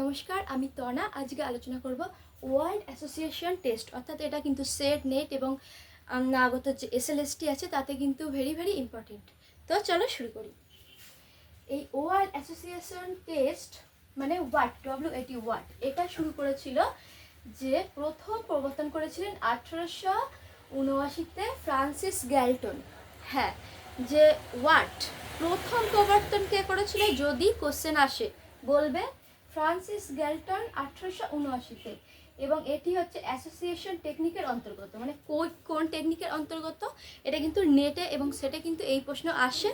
নমস্কার, আমি তনা। আজকে আলোচনা করব ওয়ার্ড অ্যাসোসিয়েশন টেস্ট, অর্থাৎ এটা কিন্তু সেট নেট এবং আগত যে এসএলএসটি আছে তাতে কিন্তু ভেরি ভেরি ইম্পর্টেন্ট। তো চলো শুরু করি। এই ওয়ার্ড অ্যাসোসিয়েশন টেস্ট মানে ওয়াট, WAT ওয়াট, এটা শুরু করেছিল যে প্রথম প্রবর্তন করেছিলেন 1879-তে ফ্রান্সিস গ্যালটন। হ্যাঁ, যে ওয়াট প্রথম প্রবর্তন কে করেছিল যদি কোশ্চেন আসে বলবে ফ্রান্সিস গ্যালটন 1879-তে। এবং এটি হচ্ছে অ্যাসোসিয়েশন টেকনিকের অন্তর্গত, মানে কোন টেকনিকের অন্তর্গত এটা কিন্তু নেটে এবং সেটা কিন্তু এই প্রশ্ন আসে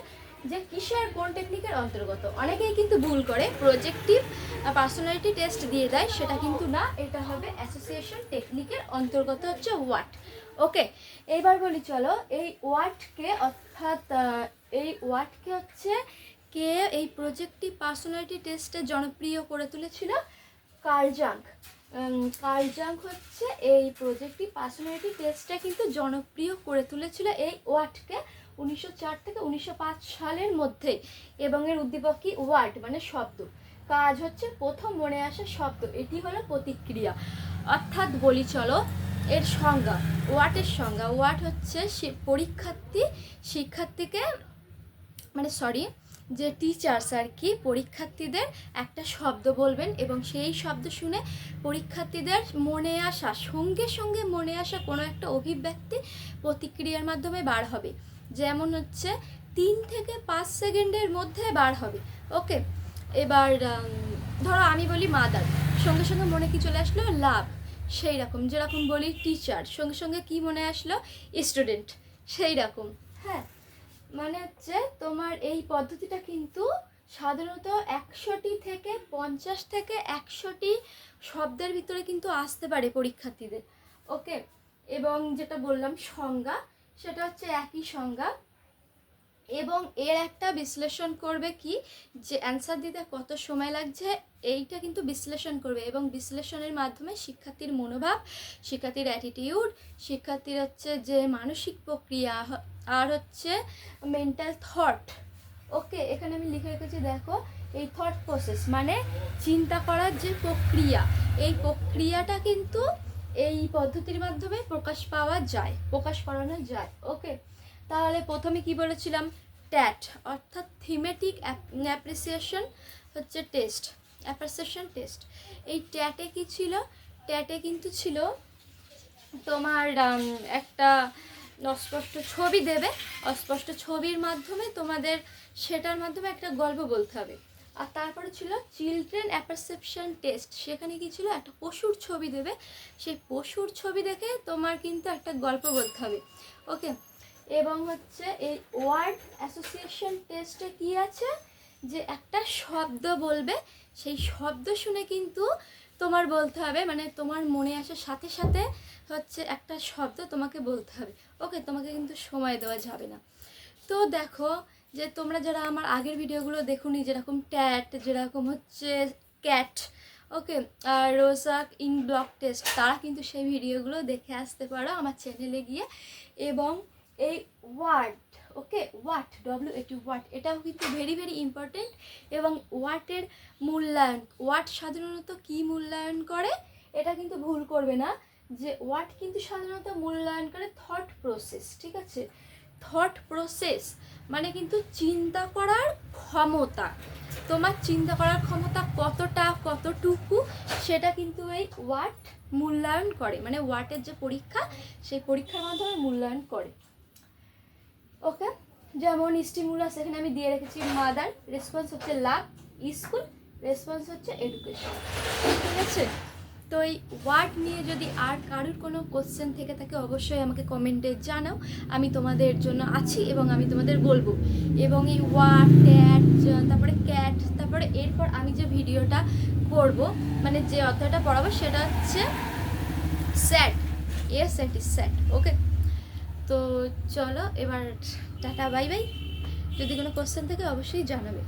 যে কিসের কোন টেকনিকের অন্তর্গত। অনেকেই কিন্তু ভুল করে প্রজেক্টিভ পার্সোনালিটি টেস্ট দিয়ে দেয়, সেটা কিন্তু না, এটা হবে অ্যাসোসিয়েশন টেকনিকের অন্তর্গত হচ্ছে ওয়াট। ওকে, এইবার বলি চলো এই ওয়াটকে, অর্থাৎ এই ওয়াটকে হচ্ছে কে এই প্রজেক্টিভ পার্সোনালিটি টেস্টে জনপ্রিয় করে তুলেছিল? Curl junk. কার্ল জাঙ্ক হচ্ছে এই প্রজেক্টিভ পার্সোনালিটি টেস্টটা কিন্তু জনপ্রিয় করে তুলেছিল এই ওয়াটকে 1904 থেকে 1905 সালের মধ্যে। এবং এর উদ্দীপক কি? ওয়ার্ড মানে শব্দ, কাজ হচ্ছে প্রথম মনে আসা শব্দ, এটি হলো প্রতিক্রিয়া। অর্থাৎ বলি চলো এর সংজ্ঞা, ওয়াটের সংজ্ঞা। ওয়াট হচ্ছে শিক্ষার্থীকে মানে যে টিচার্স আর কি পরীক্ষার্থীদের একটা শব্দ বলবেন এবং সেই শব্দ শুনে পরীক্ষার্থীদের মনে আসা সঙ্গে সঙ্গে মনে আসা কোনো একটা অভিব্যক্তি প্রতিক্রিয়ার মাধ্যমে বার হবে। যেমন হচ্ছে 3 থেকে 5 সেকেন্ডের মধ্যে বার হবে। ওকে, এবার ধরো আমি বলি মাদার, সঙ্গে সঙ্গে মনে কি চলে আসলো? লাভ। সেই রকম যেরকম বলি টিচার, সঙ্গে সঙ্গে কি মনে আসলো? স্টুডেন্ট। সেই রকম। হ্যাঁ, মানে হচ্ছে তোমার এই পদ্ধতিটা কিন্তু সাধারণত 100টি থেকে 50 থেকে 100টি শব্দের ভিতরে কিন্তু আসতে পারে পরীক্ষার্থীদের। ওকে, এবং যেটা বললাম সংজ্ঞা, সেটা হচ্ছে একই সংজ্ঞা। এবং এর একটা বিশ্লেষণ করবে কি, যে অ্যান্সার দিতে কত সময় লাগছে এইটা কিন্তু বিশ্লেষণ করবে। এবং বিশ্লেষণের মাধ্যমে শিক্ষার্থীর মনোভাব, শিক্ষার্থীর অ্যাটিটিউড, শিক্ষার্থীর হচ্ছে যে মানসিক প্রক্রিয়া আর হচ্ছে মেন্টাল থট। ওকে, এখানে আমি লিখে রেখেছি দেখো, এই থট প্রসেস মানে চিন্তা করার যে প্রক্রিয়া, এই প্রক্রিয়াটা কিন্তু এই পদ্ধতির মাধ্যমে প্রকাশ করানো যায়। ওকে, তাহলে প্রথমে কি বলেছিলাম? ট্যাট, অর্থাৎ থিমেটিক অ্যাপ্রিসিয়েশন হচ্ছে টেস্ট, অ্যাপ্রিসিয়েশন টেস্ট। এই ট্যাটে কি ছিল? ট্যাটে কিন্তু ছিল তোমার একটা অস্পষ্ট ছবি দেবে, অস্পষ্ট ছবির মাধ্যমে তোমাদের সেটার মাধ্যমে একটা গল্প বলতে হবে। আর তারপরে ছিল চিলড্রেন অ্যাপারসেপশন টেস্ট, সেখানে কি ছিল? একটা পশুর ছবি দেবে, সেই পশুর ছবি দেখে তোমার কিন্তু একটা গল্প বলতে হবে। ওকে, এবং হচ্ছে এই ওয়ার্ড অ্যাসোসিয়েশন টেস্টে কি আছে, যে একটা শব্দ বলবে, সেই শব্দ শুনে কিন্তু তোমার বলতে হবে, মানে তোমার মনে আসার সাথে সাথে হচ্ছে একটা শব্দ তোমাকে বলতে হবে। ওকে, তোমাকে কিন্তু সময় দেওয়া যাবে না। তো দেখো যে তোমরা যারা আমার আগের ভিডিওগুলো দেখোনি, যেরকম ট্যাট, যেরকম হচ্ছে ক্যাট, ওকে, আর রোজাক ইন ব্লক টেস্ট, তারা কিন্তু সেই ভিডিওগুলো দেখে আসতে পারো আমার চ্যানেলে গিয়ে। এবং এই ওয়ার্ড, ওকে, ওয়াট, WAT ওয়াট, এটাও কিন্তু ভেরি ভেরি ইম্পর্টেন্ট। এবং ওয়াটের মূল্যায়ন, ওয়াট সাধারণত কি মূল্যায়ন করে এটা কিন্তু ভুল করবে না, যে ওয়াট কিন্তু সাধারণত মূল্যায়ন করে থট প্রসেস। ঠিক আছে, থট প্রসেস মানে কিন্তু চিন্তা করার ক্ষমতা, তোমার চিন্তা করার ক্ষমতা কতটুকু সেটা কিন্তু এই ওয়াট মূল্যায়ন করে, মানে ওয়াটের যে পরীক্ষা সেই পরীক্ষার মাধ্যমে মূল্যায়ন করে। ওকে, যেমন স্টিমুলাস এখানে আমি দিয়ে রেখেছি মাদার, রেসপন্স হচ্ছে লাভ, স্কুল, রেসপন্স হচ্ছে এডুকেশন। ঠিক আছে, তো এই ওয়ার্ড নিয়ে যদি আর কারোর কোনো কোশ্চেন থেকে থাকে অবশ্যই আমাকে কমেন্টে জানাও, আমি তোমাদের জন্য আছি এবং আমি তোমাদের বলবো। এবং এই ওয়ার্ড, ট্যাট, তারপরে ক্যাট, তারপরে এরপর আমি যে ভিডিওটা করব, মানে যে অধ্যায়টা পড়াবো সেটা হচ্ছে স্যাট, SAT। ওকে, তো চলো এবার টাটা, বাই বাই। যদি কোনো কোশ্চেন থাকে অবশ্যই জানাবে।